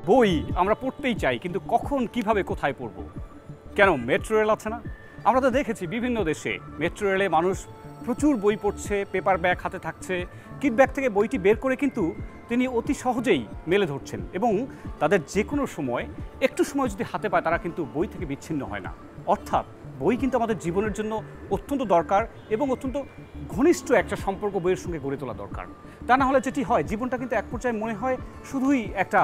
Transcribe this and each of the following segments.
বই আমরা পড়তেই চাই, কিন্তু কখন কিভাবে কোথায় পড়ব? কেন মেট্রো রেল আছে না? আমরা তো দেখেছি বিভিন্ন দেশে মেট্রো রেলে মানুষ প্রচুর বই পড়ছে, পেপার ব্যাগ হাতে থাকছে, কিট ব্যাগ থেকে বইটি বের করে কিন্তু তিনি অতি সহজেই মেলে ধরছেন এবং তাদের যে কোনো সময় একটু সময় যদি হাতে পায় তারা কিন্তু বই থেকে বিচ্ছিন্ন হয় না। অর্থাৎ বই কিন্তু আমাদের জীবনের জন্য অত্যন্ত দরকার এবং অত্যন্ত ঘনিষ্ঠ একটা সম্পর্ক বইয়ের সঙ্গে গড়ে তোলা দরকার। তা না হলে যেটি হয়, জীবনটা কিন্তু এক পর্যায়ে মনে হয় শুধুই একটা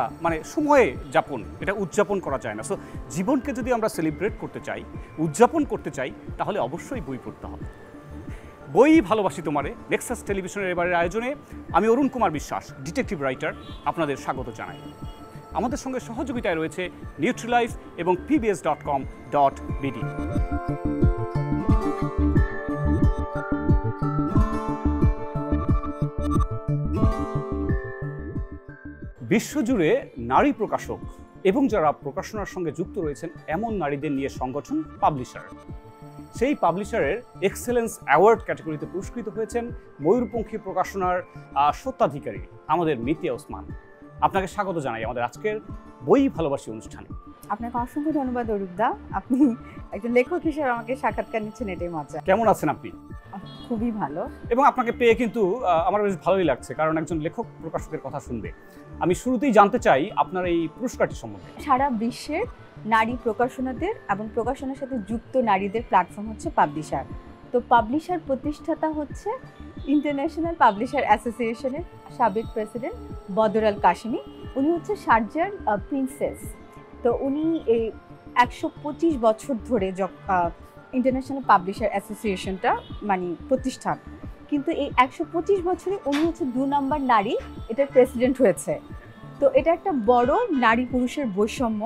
সময়ে যাপন, এটা উদযাপন করা যায় না। সো জীবনকে যদি আমরা সেলিব্রেট করতে চাই, উদযাপন করতে চাই, তাহলে অবশ্যই বই পড়তে হবে। বই ভালোবাসি তোমারে নেক্সাস টেলিভিশনের এবারের আয়োজনে আমি অরুণ কুমার বিশ্বাস, ডিটেকটিভ রাইটার, আপনাদের স্বাগত জানাই। আমাদের সঙ্গে সহযোগিতায় রয়েছে নিউট্রিলাইফ এবং pbs.com.bd। বিশ্বজুড়ে নারী প্রকাশক এবং যারা প্রকাশনার সঙ্গে যুক্ত রয়েছেন এমন নারীদের নিয়ে সংগঠন পাবলিশার। সেই পাবলিশারের এক্সেলেন্স অ্যাওয়ার্ড ক্যাটাগরিতে পুরস্কৃত হয়েছেন ময়ূরপঙ্খী প্রকাশনার স্বত্বাধিকারী আমাদের মিতিয়া ওসমান। আপনাকে স্বাগত জানাই আমাদের আজকের বই ভালোবাসি অনুষ্ঠানে। আপনাকে অসংখ্য ধন্যবাদ অরূপদা, আপনি একজন লেখক হিসেবে আমাকে সাক্ষাৎকার নিচ্ছেন, এটাই মজা। কেমন আছেন আপনি? খুবই ভালো। এবং আপনাকে পেয়ে কিন্তু আমার বেশ ভালোই লাগছে, কারণ একজন লেখক প্রকাশকের কথা শুনবে। আমি শুরুতেই জানতে চাই আপনার এই পুরস্কারটি সম্বন্ধে। সারা বিশ্বের নারী প্রকাশনাদের এবং প্রকাশনার সাথে যুক্ত নারীদের প্ল্যাটফর্ম হচ্ছে পাবলিশার। তো পাবলিশার প্রতিষ্ঠাতা হচ্ছে ইন্টারন্যাশনাল পাবলিশার অ্যাসোসিয়েশনের সাবেক প্রেসিডেন্ট বদর আল কাশিমি। উনি হচ্ছে শারজার প্রিন্সেস। তো উনি এই 125 বছর ধরে ইন্টারন্যাশনাল পাবলিশার অ্যাসোসিয়েশনটা প্রতিষ্ঠান, কিন্তু এই 125 বছরে উনি হচ্ছে 2 নম্বর নারী এটার প্রেসিডেন্ট হয়েছে। তো এটা একটা বড় নারী পুরুষের বৈষম্য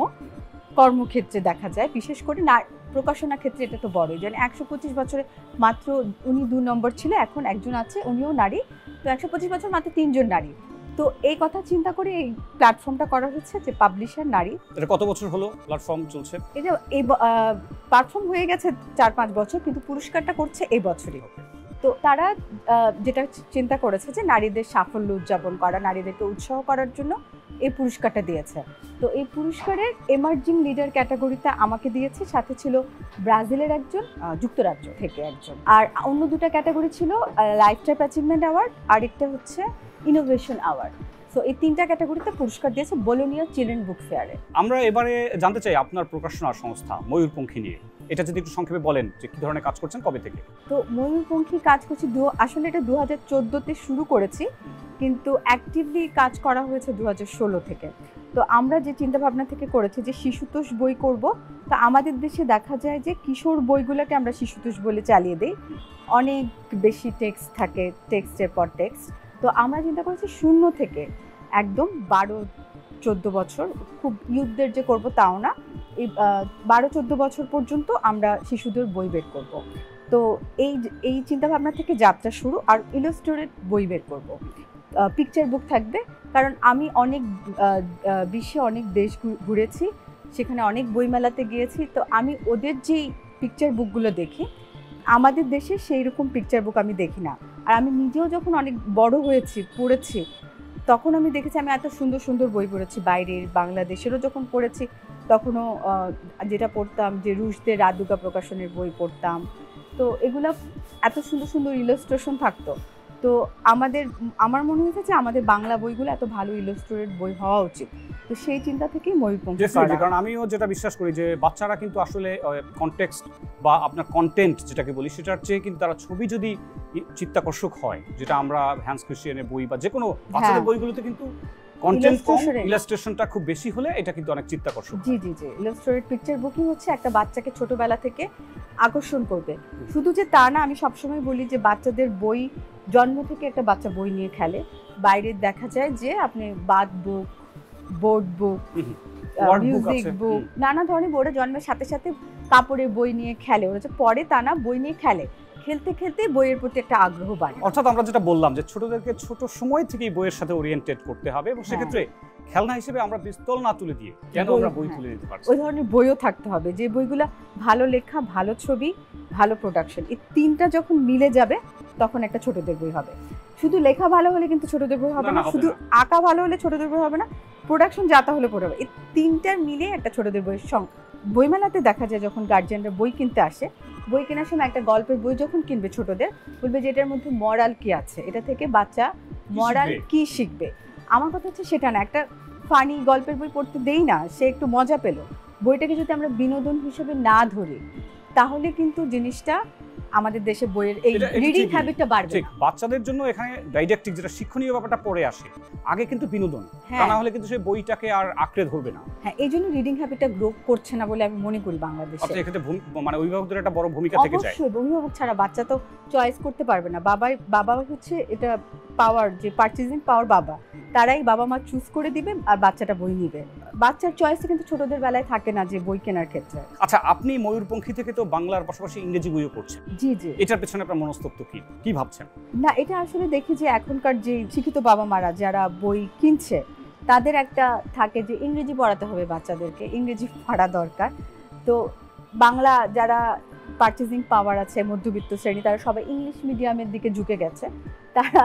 কর্মক্ষেত্রে দেখা যায়, বিশেষ করে প্রকাশনা ক্ষেত্রে এটা তো বড়ই। যেন 125 বছরে মাত্র উনি 2 নম্বর ছিল, এখন একজন আছে উনিও নারী। তো 125 বছর মাত্র 3 জন নারী। তো এই কথা চিন্তা করে এই প্ল্যাটফর্মটা করা হচ্ছে যে পাবলিশার নারী। এটা কত বছর হলো প্ল্যাটফর্ম চলছে? এটা এই প্ল্যাটফর্ম হয়ে গেছে 4-5 বছর, কিন্তু পুরস্কারটা করছে এই বছরই। তো তারা যেটা চিন্তা করেছে যে নারীদের সাফল্য উদযাপন করা, নারীদেরকে উৎসাহ করার জন্য এই পুরস্কারটা দিয়েছে। তো এই পুরস্কারের এমার্জিং লিডার ক্যাটাগরিতে আমাকে দিয়েছে, সাথে ছিল ব্রাজিলের একজন, যুক্তরাজ্য থেকে একজন, আর অন্য 2টা ক্যাটাগরি ছিল লাইফ টাইম অ্যাচিভমেন্ট অ্যাওয়ার্ড, আরেকটা হচ্ছে ইনোভেশন অ্যাওয়ার্ড। তো এই 3টা ক্যাটাগরিতে পুরস্কার দিয়েছে বোলোনিয়া চিলড্রেন বুক ফেয়ারে। আমরা এবারে জানতে চাই আপনার প্রকাশনার সংস্থা ময়ূরপঙ্খী নিয়ে, এটা যদি একটু সংক্ষেপে বলেন যে কি ধরনের কাজ করছেন, কবে থেকে? তো ময়ূরপঙ্খী কাজ করছি আসলে এটা 2014-তে শুরু করেছি, কিন্তু অ্যাক্টিভলি কাজ করা হয়েছে 2016 থেকে। তো আমরা যে চিন্তাভাবনা থেকে করেছি যে শিশুতোষ বই করব। তো আমাদের দেশে দেখা যায় যে কিশোর বইগুলোকে আমরা শিশুতোষ বলে চালিয়ে দিই, অনেক বেশি টেক্সট থাকে, টেক্সটের পর টেক্সট। তো আমরা চিন্তা করেছি 0 থেকে একদম 12-14 বছর, খুব ইউথদের যে করব তাও না, এই 12-14 বছর পর্যন্ত আমরা শিশুদের বই বের করব। তো এই চিন্তাভাবনা থেকে যাত্রা শুরু। আর ইলাস্ট্রেটেড বই বের করব, পিকচার বুক থাকবে, কারণ আমি অনেক বিশ্বে অনেক দেশ ঘুরেছি, সেখানে অনেক বইমেলাতে গিয়েছি। তো আমি ওদের যেই পিকচার বুকগুলো দেখি, আমাদের দেশে সেই রকম পিকচার বুক আমি দেখি না। আর আমি নিজেও যখন অনেক বড় হয়েছি, পড়েছি, তখন আমি দেখেছি আমি এত সুন্দর সুন্দর বই পড়েছি, বাইরের বাংলাদেশেরও যখন পড়েছি তখনও যেটা পড়তাম যে রুশদের রাদুগা প্রকাশনের বই পড়তাম। তো এগুলো এত সুন্দর সুন্দর ইলাস্ট্রেশন থাকতো। তো আমার মনে হয়েছে যে আমাদের বাংলা বইগুলো এত ভালো ইলাস্ট্রেটেড বই হওয়া উচিত। তো সেই চিন্তা থেকেই ময়ূরপঙ্খী করা। কারণ আমিও যেটা বিশ্বাস করি যে বাচ্চারা কিন্তু আসলে কনটেক্সট বা আপনার কন্টেন্ট যেটাকে বলি সেটার চেয়ে কিন্তু তারা ছবি যদি চিত্তাকর্ষক হয়, যেটা আমরা হ্যান্স ক্রিশ্চিয়ানের বই বা যে কোনো বাচ্চাদের বইগুলোতে কিন্তু কন্টেন্ট কম, ইলাস্ট্রেশনটা খুব বেশি হলে এটা কিন্তু অনেক চিত্তাকর্ষক। জি জি জি, ইলাস্ট্রেটেড পিকচার বুকই হচ্ছে একটা বাচ্চাকে ছোটবেলা থেকে আকর্ষণ করবে। শুধু যে তা না, আমি সবসময় বলি যে বাচ্চাদের বই, জন্ম থেকে একটা বাচ্চা বই নিয়ে খেলে। বাইরে দেখা যায় যে আপনি বাথ বুক, বোর্ড বুক, মিউজিক বুক, নানা ধরনের বোর্ডে জন্মের সাথে সাথে কাপড়ের বই নিয়ে খেলে। ওরা যে পরে তা না, বই নিয়ে খেলে, খেলতে খেলতে বইয়ের প্রতি একটা আগ্রহ বাড়ে। অর্থাৎ আমরা যেটা বললাম যে ছোটদেরকে ছোট সময় থেকেই বইয়ের সাথে ওরিয়েন্টেড করতে হবে, এবং সেক্ষেত্রে খেলনা হিসেবে আমরা পিস্তল না তুলে দিয়ে কেন আমরা বই তুলে দিতে পারছি। ওই ধরনের বইও থাকতে হবে যে বইগুলো ভালো লেখা, ভালো ছবি, ভালো প্রোডাকশন, এই 3টা যখন মিলে যাবে তখন একটা ছোটদের বই হবে। শুধু লেখা ভালো হলে কিন্তু ছোটদের বই হবে না, শুধু আঁকা ভালো হলে ছোটদের বই হবে না, প্রোডাকশন যা তাহলে পড়ে হবে, এই তিনটার মিলে একটা ছোটদের বইয়ের সংখ্যা। বইমেলাতে দেখা যায় যখন গার্জিয়ানরা বই কিনতে আসে, বই কেনার সময় একটা গল্পের বই যখন কিনবে ছোটদের, বলবে যে এটার মধ্যে মরাল কি আছে, এটা থেকে বাচ্চা মরাল কি শিখবে। আমার কথা হচ্ছে সেটা না, একটা ফানি গল্পের বই পড়তে দেই না, সে একটু মজা পেল। বইটাকে যদি আমরা বিনোদন হিসেবে না ধরি, তাহলে কিন্তু জিনিসটা আমাদের দেশে বইয়ের এই রিডিং হ্যাবিটটা বাড়বে। ঠিক, বাচ্চাদের জন্য এখানে ডাইডাকটিক যেটা শিক্ষণীয় ব্যাপারটা পড়ে আসে, আগে কিন্তু বিনোদন, তা না হলে কিন্তু সেই বইটাকে আর আঁকড়ে ধরবে না। হ্যাঁ, এই জন্য রিডিং হ্যাবিটটা গ্রো করছে না বলে আমি মনে করি বাংলাদেশে। আচ্ছা, এক্ষেত্রে মানে অভিভাবকদের একটা বড় ভূমিকা থেকে যায়। অবশ্যই, অভিভাবক ছাড়া বাচ্চা তো চয়েস করতে পারবে না। বাবা হচ্ছে এটা পাওয়ার, যে পারচেজিং পাওয়ার বাবা, তারাই বাবা মা চুজ করে দিবে আর বাচ্চাটা বই নিবে। বাচ্চার চয়েসে কিন্তু ছোটদের বেলায় থাকে না যে বই কেনার ক্ষেত্রে। আচ্ছা, আপনি ময়ূরপঙ্খী থেকে তো বাংলার পাশাপাশি ইংরেজি বইও পড়ছেন। জি জি। এটার পেছনে আপনার মনস্তত্ত্ব কি ভাবছেন? না, এটা আসলে দেখি যে এখনকার যে শিক্ষিত বাবা মারা যারা বই কিনছে, তাদের একটা থাকে যে ইংরেজি পড়াতে হবে বাচ্চাদেরকে, ইংরেজি পড়া দরকার। তো বাংলা যারা পারচেজিং পাওয়ার আছে, মধ্যবিত্ত শ্রেণী, তারা সবাই ইংলিশ মিডিয়ামের দিকে ঝুঁকে গেছে, তারা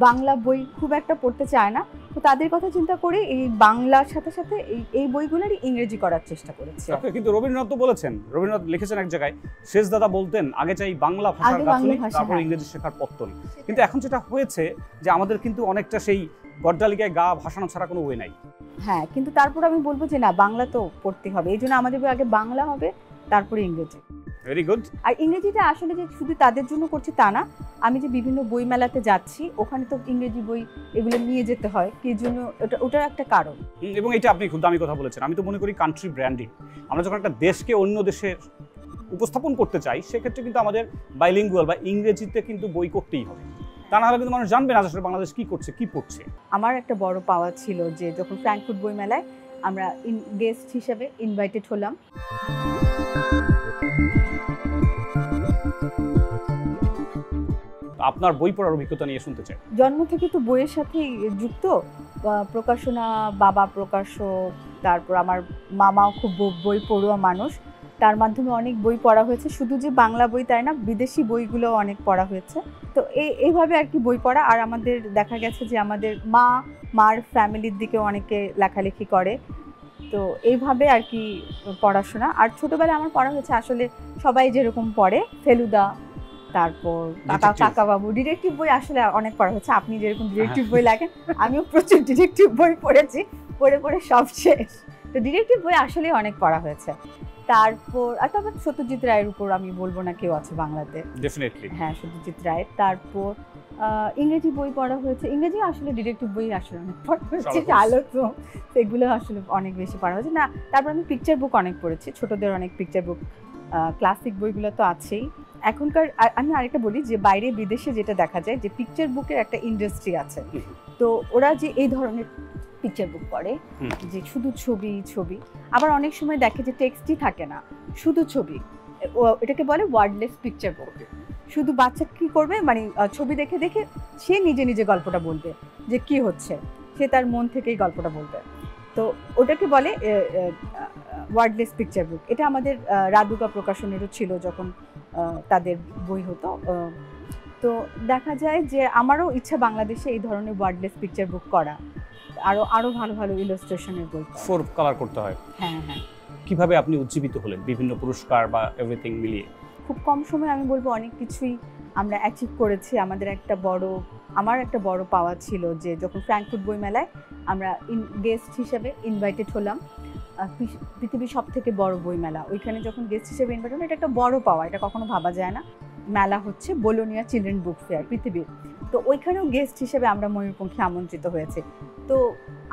বাংলা বই খুব একটা পড়তে চায় না। তো তাদের কথা চিন্তা করে এই বাংলার সাথে সাথে এই বইগুলোরই ইংরেজি করার চেষ্টা করেছে। কিন্তু রবীন্দ্রনাথ তো বলেছেন, রবীন্দ্রনাথ লিখেছেন এক জায়গায়, শেষ দাদা বলতেন আগে চাই বাংলা ভাষার গাঁথনি, তারপর ইংরেজি শেখার পত্তন। কিন্তু এখন যেটা হয়েছে যে আমাদের কিন্তু অনেকটা সেই গড্ডালিকায় গা ভাসানো ছাড়া কোনো ওয়ে নাই। হ্যাঁ, কিন্তু তারপর আমি বলবো যে না, বাংলা তো পড়তে হবে, এই জন্য আমাদের আগে বাংলা হবে, তারপরে ইংরেজি। Very good. আর ইংরেজিটা আসলে যে শুধু তাদের জন্য করছি তা না, আমি যে বিভিন্ন বই মেলাতে যাচ্ছি, ওখানে তো ইংরেজি বই এগুলো নিয়ে যেতে হয়, কি জন্য ওটার একটা কারণ। এবং এটা আপনি খুব দামি কথা বলেছেন। আমি তো মনে করি কান্ট্রি ব্র্যান্ডিং, আমরা যখন একটা দেশকে অন্য দেশে উপস্থাপন করতে চাই, সেক্ষেত্রে কিন্তু আমাদের বাইলিঙ্গুয়াল বা ইংরেজিতে কিন্তু বই করতেই হবে, তা না হলে কিন্তু মানুষ জানবে না আসলে বাংলাদেশ কি করছে, কি পড়ছে। আমার একটা বড় পাওয়া ছিল যে যখন ফ্র্যাঙ্কফুর্ট বই মেলায় আমরা গেস্ট হিসেবে ইনভাইটেড হলাম। আপনার বই পড়ার অভিজ্ঞতা নিয়ে শুনতে চাই। জন্ম থেকে তো বইয়ের সাথেই যুক্ত, প্রকাশনা, বাবা প্রকাশক, তারপর আমার মামাও খুব বই পড়ুয়া মানুষ, তার মাধ্যমে অনেক বই পড়া হয়েছে। শুধু যে বাংলা বই তাই না, বিদেশি বইগুলো অনেক পড়া হয়েছে। তো এইভাবে আর কি বই পড়া। আর আমাদের দেখা গেছে যে আমাদের মার ফ্যামিলির দিকে অনেকে লেখালেখি করে, তো এইভাবে আর কি পড়াশোনা। আর ছোটবেলায় আমার পড়া হয়েছে আসলে সবাই যেরকম পড়ে, ফেলুদা, তারপর কাকাবাবু, ডিটেকটিভ বই আসলে অনেক পড়া হয়েছে। আপনি যেরকম ডিটেকটিভ বই লেখেন, আমিও প্রচুর ডিটেকটিভ বই পড়েছি, পড়ে সব শেষ। তো ডিটেকটিভ বই আসলে অনেক পড়া হয়েছে। তারপর সত্যজিৎ রায়ের উপর আমি বলবো না কেউ আছে বাংলাতে, ডেফিনেটলি। হ্যাঁ, সত্যজিৎ রায়ের। তারপর ইংরেজি বই পড়া হয়েছে, ইংরেজি আসলে ডিটেকটিভ বই আসলে অনেক পড়া হয়েছে, আলোচনা সেগুলো আসলে অনেক বেশি পড়া হয়েছে না। তারপর আমি পিকচার বুক অনেক পড়েছি, ছোটদের অনেক পিকচার বুক, ক্লাসিক বইগুলো তো আছেই। এখনকার আমি আরেকটা বলি যে বাইরে বিদেশে যেটা দেখা যায় যে পিকচার বুকের একটা ইন্ডাস্ট্রি আছে, তো ওরা যে এই ধরনের পিকচার বুক পড়ে যে শুধু ছবি, আবার অনেক সময় দেখে যে টেক্সটই থাকে না, শুধু ছবি, এটাকে বলে ওয়ার্ডলেস পিকচার বুক। শুধু বাচ্চা কি করবে, মানে ছবি দেখে দেখে সে নিজে গল্পটা বলবে যে কি হচ্ছে, সে তার মন থেকেই গল্পটা বলবে। তো ওটাকে বলে ওয়ার্ডলেস পিকচার বুক। এটা আমাদের রাদুকা প্রকাশনেরও ছিল যখন তাদের বই হতো। তো দেখা যায় যে আমারও ইচ্ছা বাংলাদেশে এই ধরনের ওয়ার্ডলেস পিকচার বুক করা, আরো ভালো ইলাস্ট্রেশনের বই, 4 কালার করতে হয়। হ্যাঁ। কিভাবে আপনি উজ্জীবিত হলেন বিভিন্ন পুরস্কার বা এভরিথিং মিলিয়ে? খুব কম সময়ে আমি বলবো অনেক কিছুই আমরা অ্যাচিভ করেছি। আমার একটা বড় পাওয়া ছিল যে যখন ফ্র্যাঙ্কফুর্ট বই মেলায় আমরা গেস্ট হিসেবে ইনভাইটেড হলাম, পৃথিবীর সব থেকে বড় বই মেলা, ওইখানে যখন গেস্ট হিসেবে ইনভাইট হলাম, এটা একটা বড় পাওয়া, এটা কখনো ভাবা যায় না। মেলা হচ্ছে বোলোনিয়া চিলড্রেন বুক ফেয়ার পৃথিবীর, তো ওইখানেও গেস্ট হিসেবে আমরা ময়ূরপঙ্খী আমন্ত্রিত হয়েছে। তো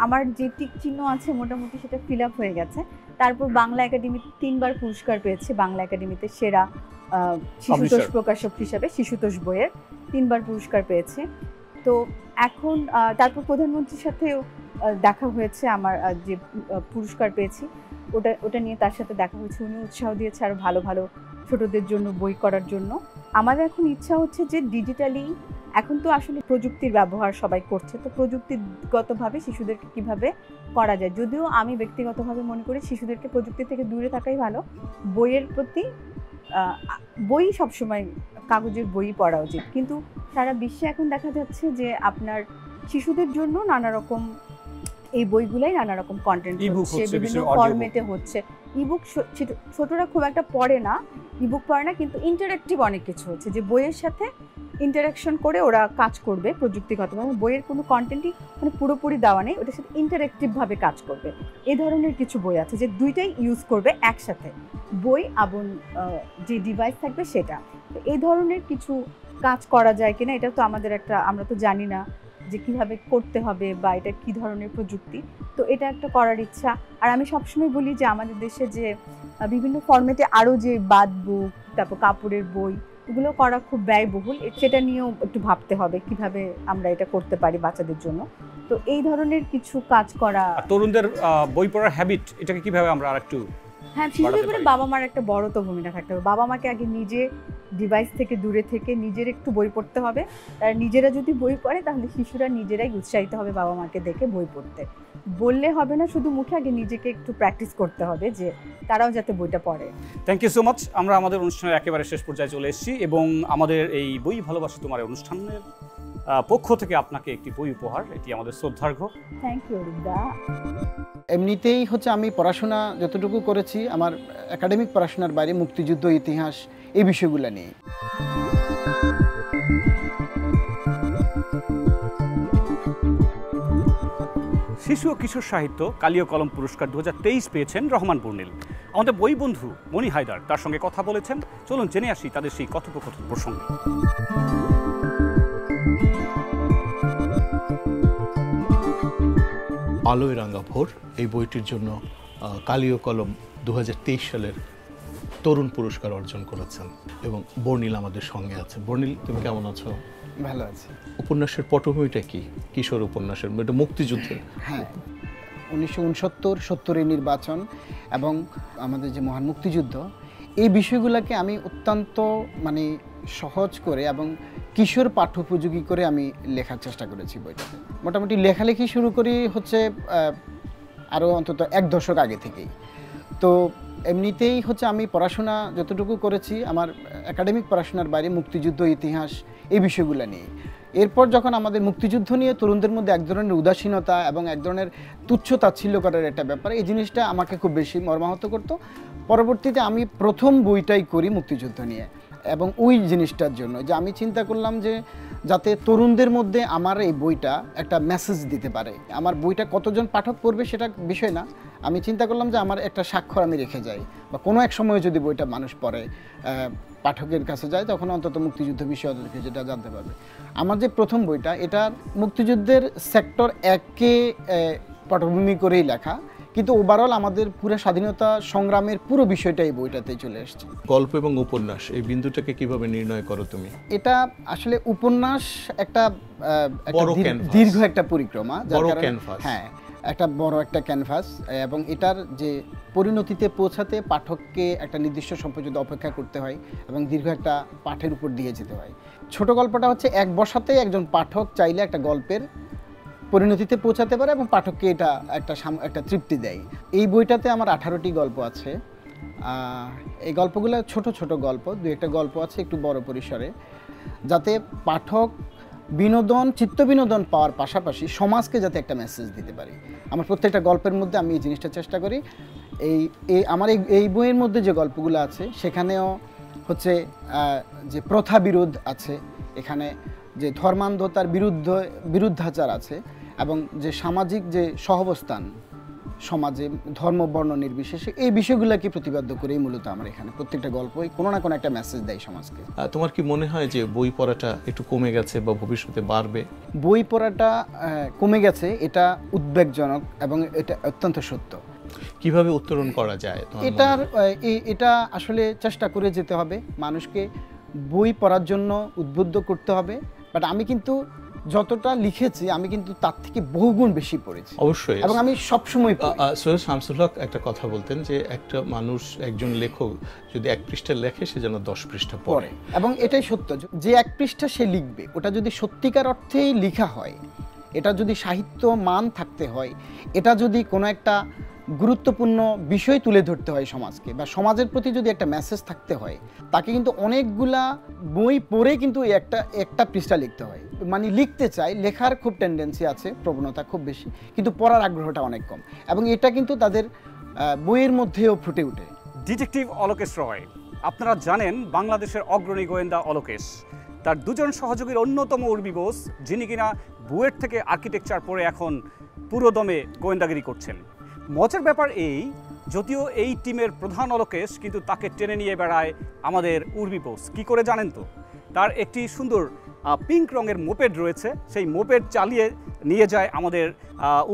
আমার যে টিক চিহ্ন আছে মোটামুটি সেটা ফিল আপ হয়ে গেছে। তারপর বাংলা একাডেমি 3 বার পুরস্কার পেয়েছে, বাংলা একাডেমিতে সেরা শিশুতোষ প্রকাশক হিসাবে শিশুতোষ বইয়ের 3 বার পুরস্কার পেয়েছে। তো এখন তারপর প্রধানমন্ত্রীর সাথেও দেখা হয়েছে, আমার যে পুরস্কার পেয়েছি ওটা নিয়ে তার সাথে দেখা হয়েছে, উনি উৎসাহ দিয়েছে আরও ভালো ছোটদের জন্য বই করার জন্য। আমাদের এখন ইচ্ছা হচ্ছে যে ডিজিটালি, এখন তো আসলে প্রযুক্তির ব্যবহার সবাই করছে, তো প্রযুক্তিগতভাবে শিশুদেরকে কিভাবে করা যায়। যদিও আমি ব্যক্তিগতভাবে মনে করি শিশুদেরকে প্রযুক্তি থেকে দূরে থাকাই ভালো, বইয়ের প্রতি বই সবসময় কাগজের বই পড়া উচিত। কিন্তু সারা বিশ্বে এখন দেখা যাচ্ছে যে আপনার শিশুদের জন্য নানা রকম এই বইগুলাই নানা রকম কন্টেন্ট E-book হচ্ছে, হচ্ছে, বিভিন্ন কিছু audio ফরম্যাটে হচ্ছে। ইবুক ছোটরা খুব একটা পড়ে না, ইবুক পড়ে না, কিন্তু ইন্টারেক্টিভ অনেক কিছু হচ্ছে যে বইয়ের সাথে ইন্টারাকশন করে ওরা কাজ করবে প্রযুক্তিগতভাবে। বইয়ের কোনো কন্টেন্টই মানে পুরোপুরি দেওয়া নেই, ওটার সাথে ইন্টারেক্টিভভাবে কাজ করবে। এই ধরনের কিছু বই আছে যে দুইটাই ইউজ করবে একসাথে, বই এবং যে ডিভাইস থাকবে সেটা। তো এই ধরনের কিছু কাজ করা যায় কিনা, এটা তো আমাদের একটা, আমরা তো জানি না যে কিভাবে করতে হবে বা এটা কি ধরনের প্রযুক্তি। তো এটা একটা করার ইচ্ছা। আর আমি সবসময় বলি যে আমাদের দেশে যে বিভিন্ন ফরম্যাটে আরও যে বাদ বুক, তারপর কাপড়ের বই, এগুলো করা খুব ব্যয়বহুল, সেটা নিয়েও একটু ভাবতে হবে কিভাবে আমরা এটা করতে পারি বাচ্চাদের জন্য। তো এই ধরনের কিছু কাজ করা। আর তরুণদের বই পড়ার হ্যাবিট, এটাকে কিভাবে আমরা আরেকটু হ্যাঁ, শিশুদের উপরে বাবা মার একটা বড় তো ভূমিকা থাকতে হবে। বাবা মাকে আগে নিজে ডিভাইস থেকে দূরে থেকে নিজের একটু বই পড়তে হবে। তারা নিজেরা যদি বই পড়ে তাহলে শিশুরা নিজেরাই উৎসাহিত হবে বাবা মাকে দেখে বই পড়তে। বললে হবে না শুধু মুখে, আগে নিজেকে একটু প্র্যাকটিস করতে হবে যে তারাও যাতে বইটা পড়ে। Thank you so much. আমরা আমাদের অনুষ্ঠানের একেবারে শেষ পর্যায়ে চলে এসেছি এবং আমাদের এই বই ভালোবাসি তোমার অনুষ্ঠানের পক্ষ থেকে আপনাকে একটি বই উপহার, এটি আমাদের শ্রদ্ধার্ঘ। Thank you Rida. এমনিতেই হচ্ছে আমি পড়াশোনা যতটুকু করেছি আমার একাডেমিক পড়াশোনার বাইরে মুক্তিযুদ্ধ, ইতিহাস, এই বিষয়গুলো নিয়ে। শিশু ও কিশোর সাহিত্য কালীয় কলম পুরস্কার 2023 পেয়েছেন রহমান বর্ণিল। আমাদের বই বন্ধু মনি হায়দার তার সঙ্গে কথা বলেছেন। চলুন জেনে আসি তাদের সেই কথোপকথন প্রসঙ্গে। আলোয় রাঙা ভোর এই বইটির জন্য কালীয় কলম 2023 সালের তরুণ পুরস্কার অর্জন করেছেন এবং বর্ণিল আমাদের সঙ্গে আছে। বর্ণিল, তুমি কেমন আছো? ভালো আছে। উপন্যাসের পটভূমিটা কি? কিশোর উপন্যাসের, এটা মুক্তিযুদ্ধের। হ্যাঁ, 1969-70 নির্বাচন এবং আমাদের যে মহান মুক্তিযুদ্ধ, এই বিষয়গুলোকে আমি অত্যন্ত মানে সহজ করে এবং কিশোর পাঠ্যোপযোগী করে আমি লেখার চেষ্টা করেছি বইটাতে। মোটামুটি লেখালেখি শুরু করি হচ্ছে আরও অন্তত 1 দশক আগে থেকেই। তো এমনিতেই হচ্ছে আমি পড়াশোনা যতটুকু করেছি আমার একাডেমিক পড়াশোনার বাইরে মুক্তিযুদ্ধ, ইতিহাস, এই বিষয়গুলো নিয়ে। এরপর যখন আমাদের মুক্তিযুদ্ধ নিয়ে তরুণদের মধ্যে এক ধরনের উদাসীনতা এবং এক ধরনের তুচ্ছ তাচ্ছিল্য করার একটা ব্যাপার, এই জিনিসটা আমাকে খুব বেশি মর্মাহত করত। পরবর্তীতে আমি প্রথম বইটাই করি মুক্তিযুদ্ধ নিয়ে, এবং ওই জিনিসটার জন্য যে আমি চিন্তা করলাম যে যাতে তরুণদের মধ্যে আমার এই বইটা একটা মেসেজ দিতে পারে। আমার বইটা কতজন পাঠক পড়বে সেটা বিষয় না, আমি চিন্তা করলাম যে আমার একটা স্বাক্ষর আমি রেখে যাই, বা কোনো এক সময় যদি বইটা মানুষ পড়ে, পাঠকের কাছে যায়, তখন অন্তত মুক্তিযুদ্ধ বিষয় যেটা জানতে পারবে। আমার যে প্রথম বইটা, এটা মুক্তিযুদ্ধের সেক্টর 1-কে পটভূমি করেই লেখা, কিন্তু ওভারঅল আমাদের পুরো স্বাধীনতা সংগ্রামের পুরো বিষয়টা এই বইটাতেই চলে এসেছে। গল্প এবং উপন্যাস, এই বিন্দুটাকে কিভাবে নির্ণয় করো তুমি? এটা আসলে উপন্যাস একটা দীর্ঘ একটা পরিক্রমা, হ্যাঁ, একটা বড় একটা ক্যানভাস, এবং এটার যে পরিণতিতে পৌঁছাতে পাঠককে একটা নির্দিষ্ট সময় পর্যন্ত অপেক্ষা করতে হয় এবং দীর্ঘ একটা পাঠের উপর দিয়ে যেতে হয়। ছোট গল্পটা হচ্ছে এক বসাতেই একজন পাঠক চাইলে একটা গল্পের পরিণতিতে পৌঁছাতে পারে এবং পাঠককে এটা একটা তৃপ্তি দেয়। এই বইটাতে আমার 18টি গল্প আছে। এই গল্পগুলো ছোট ছোট গল্প, 2-একটা গল্প আছে একটু বড় পরিসরে, যাতে পাঠক বিনোদন, চিত্ত বিনোদন পাওয়ার পাশাপাশি সমাজকে যাতে একটা মেসেজ দিতে পারি। আমার প্রত্যেকটা গল্পের মধ্যে আমি এই জিনিসটা চেষ্টা করি। আমার এই বইয়ের মধ্যে যে গল্পগুলো আছে সেখানেও হচ্ছে যে প্রথা বিরোধ আছে, এখানে যে ধর্মান্ধতার বিরুদ্ধাচার আছে, এবং যে সামাজিক যে সহাবস্থান সমাজে ধর্ম বর্ণ নির্বিশেষে, এই বিষয়গুলোকে প্রতিপাদ্য করেই মূলত আমার এখানে প্রত্যেকটা গল্পই কোনো না কোনো একটা মেসেজ দেয় সমাজকে। তোমার কি মনে হয় যে বই পড়াটা একটু কমে গেছে বা ভবিষ্যতে বাড়বে? বই পড়াটা কমে গেছে, এটা উদ্বেগজনক এবং এটা অত্যন্ত সত্য। কিভাবে উত্তরণ করা যায় এটা আসলে চেষ্টা করে যেতে হবে, মানুষকে বই পড়ার জন্য উদ্বুদ্ধ করতে হবে। বাট আমি কিন্তু যতটা লিখেছি আমি কিন্তু তার থেকে বহুগুণ বেশি পড়েছি অবশ্যই, এবং আমি সবসময় সৈয়দ শামসুল হক একটা কথা বলতেন যে একটা মানুষ, একজন লেখক যদি 1 পৃষ্ঠা লেখে সে যেন 10 পৃষ্ঠা পড়ে, এবং এটাই সত্য যে 1 পৃষ্ঠা সে লিখবে ওটা যদি সত্যিকার অর্থেই লেখা হয়, এটা যদি সাহিত্য মান থাকতে হয়, এটা যদি কোনো একটা গুরুত্বপূর্ণ বিষয় তুলে ধরতে হয় সমাজকে, বা সমাজের প্রতি যদি একটা মেসেজ থাকতে হয়, তাকে কিন্তু অনেকগুলা বই পড়ে কিন্তু একটা পৃষ্ঠা লিখতে হয়। মানে লিখতে চাই, লেখার খুব টেন্ডেন্সি আছে, প্রবণতা খুব বেশি, কিন্তু পড়ার আগ্রহটা অনেক কম, এবং এটা কিন্তু তাদের বইয়ের মধ্যেও ফুটে ওঠে। ডিটেকটিভ অলোকেশ রয়, আপনারা জানেন বাংলাদেশের অগ্রণী গোয়েন্দা অলোকেশ, তার দুজন সহযোগীর অন্যতম উর্বিবোস, যিনি কিনা বুয়েট থেকে আর্কিটেকচার পড়ে এখন পুরোদমে গোয়েন্দাগিরি করছেন। মজার ব্যাপার এই, যদিও এই টিমের প্রধান অলোকেশ, কিন্তু তাকে টেনে নিয়ে বেড়ায় আমাদের উর্বিবোস। কি করে জানেন তো? তার একটি সুন্দর পিঙ্ক রঙের মোপেড রয়েছে, সেই মোপেড চালিয়ে নিয়ে যায় আমাদের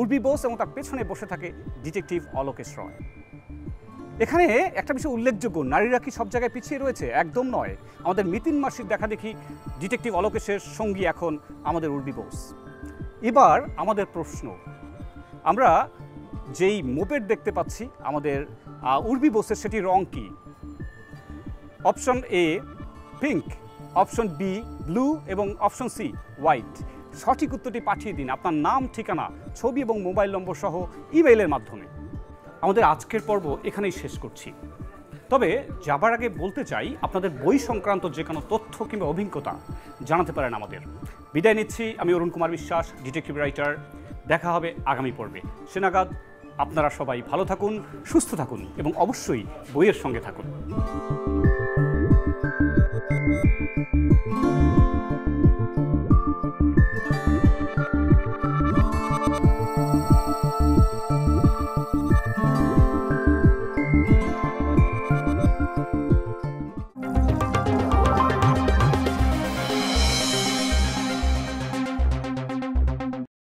উর্বিবোস, এবং তার পেছনে বসে থাকে ডিটেকটিভ অলোকেশ রয়। এখানে একটা বিষয় উল্লেখযোগ্য, নারীরা কি সব জায়গায় পিছিয়ে রয়েছে? একদম নয়। আমাদের মিতিন মাসির দেখা দেখি ডিটেকটিভ অলোকেশের সঙ্গী এখন আমাদের উর্বিবোস। এবার আমাদের প্রশ্ন, আমরা যেই মোপেড দেখতে পাচ্ছি আমাদের উর্বিবোসের, সেটি রং কি? Option A pink, option B blue এবং অপশন সি হোয়াইট। সঠিক উত্তরটি পাঠিয়ে দিন আপনার নাম, ঠিকানা, ছবি এবং মোবাইল নম্বর সহ ইমেইলের মাধ্যমে। আমাদের আজকের পর্ব এখানেই শেষ করছি। তবে যাবার আগে বলতে চাই, আপনাদের বই সংক্রান্ত যে কোনো তথ্য কিংবা অভিজ্ঞতা জানাতে পারেন আমাদের। বিদায় নিচ্ছি, আমি অরুণ কুমার বিশ্বাস, ডিটেকটিভ রাইটার। দেখা হবে আগামী পর্বে। সে নাগাদ আপনারা সবাই ভালো থাকুন, সুস্থ থাকুন এবং অবশ্যই বইয়ের সঙ্গে থাকুন।